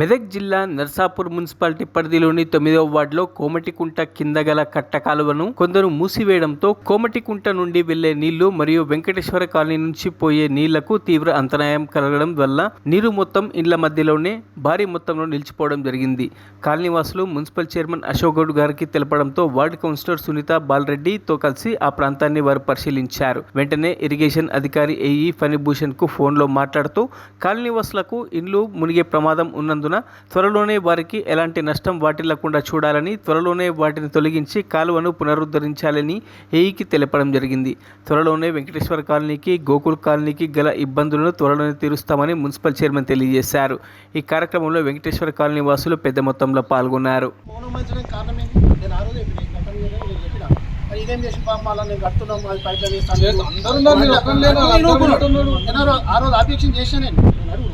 మెదక్ జిల్లా నర్సాపూర్ మున్సిపాలిటీ పరిధిలోని 9వ వార్డులో కోమటికుంట కింద గల కట్ట కాలువను కొందరు మూసివేయడంతో కోమటికుంట నుండి వెళ్లే నీళ్లు మరియు వెంకటేశ్వర కాలనీ నుంచి పోయే నీళ్లకు తీవ్ర అంతరాయం కలగడం వల్ల నీరు మొత్తం ఇండ్ల మధ్యలోనే భారీ మొత్తంలో నిలిచిపోవడం జరిగింది. కాలనీవాసులు మున్సిపల్ చైర్మన్ అశోక్ గౌడ్ గారికి తెలపడంతో వార్డు కౌన్సిలర్ సునీత బాలరెడ్డితో కలిసి ఆ ప్రాంతాన్ని వారు పరిశీలించారు. వెంటనే ఇరిగేషన్ అధికారి ఏఈ ఫణిభూషణ్ కు ఫోన్లో మాట్లాడుతూ కాలనీవాసులకు ఇండ్లు మునిగే ప్రమాదం ఉన్నందున త్వరలోనే వారికి ఎలాంటి నష్టం వాటిల్లకుండా చూడాలని, త్వరలోనే వాటిని తొలగించి కాలువను పునరుద్ధరించాలని ఏఈకి తెలపడం జరిగింది. త్వరలోనే వెంకటేశ్వర కాలనీకి, గోకుల్ కాలనీకి గల ఇబ్బందులను త్వరలోనే తీరుస్తామని మున్సిపల్ చైర్మన్ తెలియజేశారు. ఈ కార్యక్రమంలో వెంకటేశ్వర కాలనీ వాసులు పెద్ద మొత్తంలో పాల్గొన్నారు. ఇదేం చేసి పాపం అలా నేను కడుతున్నాం పైపులు ఆ రోజు ఆబ్జెక్షన్ చేశాను. నేను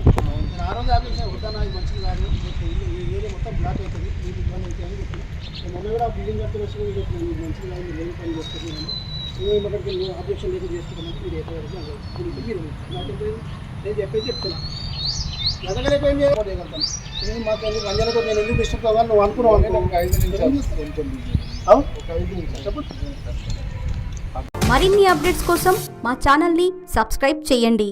ఆ రోజు ఆబ్జెక్షన్ వద్దాను, అది మంచిది కాదు, ఈ ఏరియా మొత్తం బ్లాక్ అవుతుంది, మీకు ఇబ్బంది అవుతుంది అని చెప్పి నేను మొన్న కూడా బిల్డింగ్ కడుతున్న చెప్పిన మంచిది కాదు, మీరు ఏం పని చేసుకుంటున్నాను, మేము ఇక్కడికి ఆబ్జెక్షన్ లేక చేసుకుంటున్నాను, మీరు ఎక్కడ మీరు నాకు నేను చెప్పేసి చెప్తున్నాను. గతగలేక ఏం చేయగలుగుతాను నేను మాకు రంజాలకు నేను ఎందుకు డిస్టర్బ్ కావాలి నువ్వు అనుకున్నావు. మరిన్ని అప్డేట్స్ కోసం మా ఛానల్ని సబ్స్క్రైబ్ చేయండి.